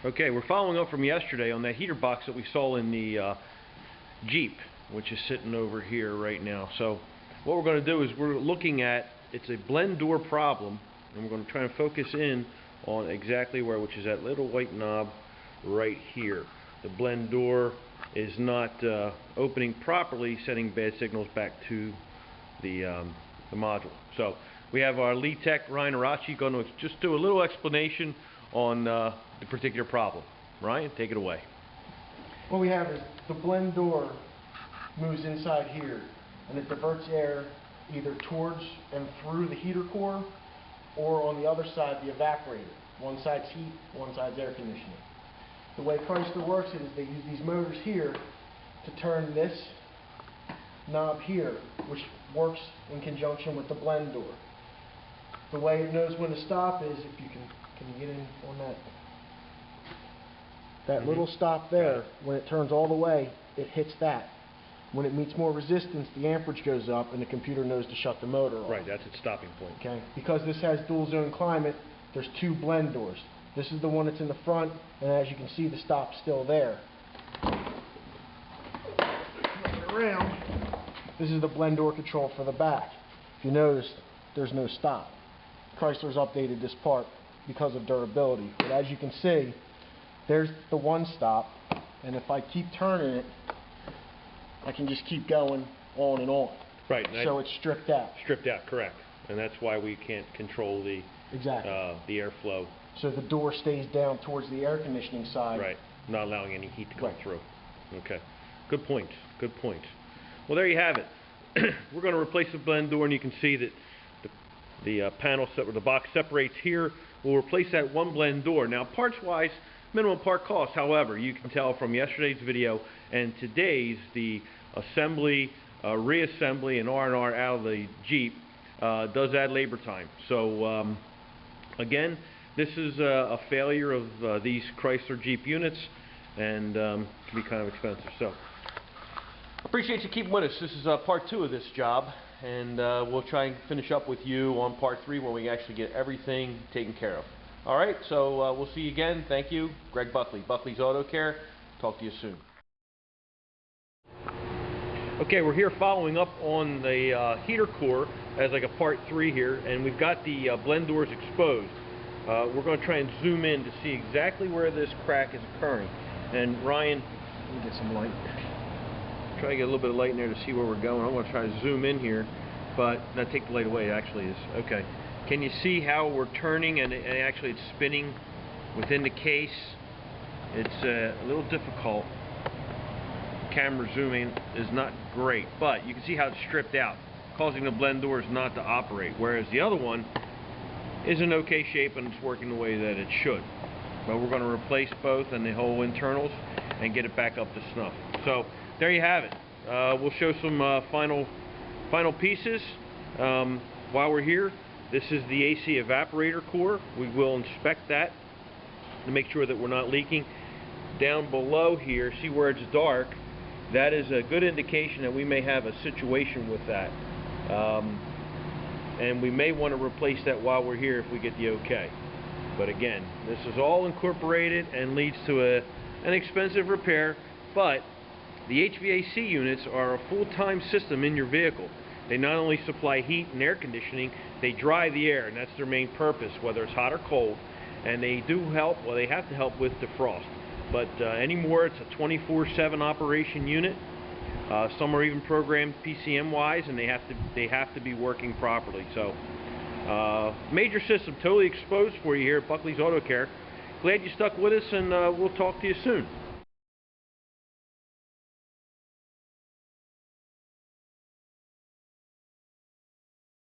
Okay, we're following up from yesterday on that heater box that we saw in the Jeep, which is sitting over here right now. So what we're going to do is we're looking at, it's a blend door problem, and we're going to try and focus in on exactly where, which is that little white knob right here. The blend door is not opening properly, sending bad signals back to the module. So we have our lead tech, Ryan Arachi, going to just do a little explanation on the particular problem. Ryan, take it away. What we have is the blend door moves inside here, and it diverts air either towards and through the heater core, or on the other side, the evaporator. One side's heat, one side's air conditioning. The way Chrysler works it is they use these motors here to turn this knob here, which works in conjunction with the blend door. The way it knows when to stop is, if you can you get in on that little stop there? When it turns all the way, it hits that. When it meets more resistance, the amperage goes up and the computer knows to shut the motor off. Right, that's its stopping point. Okay, because this has dual zone climate, there's two blend doors. This is the one that's in the front, and as you can see, the stop's still there. Around, this is the blend door control for the back. If you notice, there's no stop. Chrysler's updated this part because of durability, but as you can see, there's the one stop, and if I keep turning it, I can just keep going on and on. Right. So it's stripped out. Stripped out, correct. And that's why we can't control the the airflow. So the door stays down towards the air conditioning side. Right. Not allowing any heat to come through. Okay. Good point. Good point. Well, there you have it. We're going to replace the blend door, and you can see that the panel set where the box separates here. We'll replace that one blend door. Now, parts-wise, minimum part cost. However, you can tell from yesterday's video and today's, the assembly, reassembly, and R&R out of the Jeep does add labor time. So, again, this is a failure of these Chrysler Jeep units, and can be kind of expensive. So, appreciate you keeping with us. This is part 2 of this job, and we'll try and finish up with you on part 3 when we actually get everything taken care of. All right, so we'll see you again. Thank you. Greg Buckley, Buckley's Auto Care. Talk to you soon. Okay, we're here following up on the heater core as like a part 3 here, and we've got the blend doors exposed. We're going to try and zoom in to see exactly where this crack is occurring. And Ryan, let me get some light. Try to get a little bit of light in there to see where we're going. I'm going to try to zoom in here, but not take the light away. It actually is okay. Can you see how we're turning and actually it's spinning within the case? It's a little difficult. Camera zooming is not great, but you can see how it's stripped out, causing the blend doors not to operate, whereas the other one is in okay shape and it's working the way that it should. But we're going to replace both and the whole internals and get it back up to snuff. So there you have it. We'll show some final pieces while we're here. This is the AC evaporator core. We will inspect that to make sure that we're not leaking. Down below here, see where it's dark? That is a good indication that we may have a situation with that. And we may want to replace that while we're here if we get the okay. But again, this is all incorporated and leads to an expensive repair, but the HVAC units are a full-time system in your vehicle. They not only supply heat and air conditioning, they dry the air, and that's their main purpose, whether it's hot or cold. And they do help, well, they have to help with defrost. But anymore, it's a 24/7 operation unit. Some are even programmed PCM-wise, and they have to be working properly. So, major system, totally exposed for you here at Buckley's Auto Care. Glad you stuck with us, and we'll talk to you soon.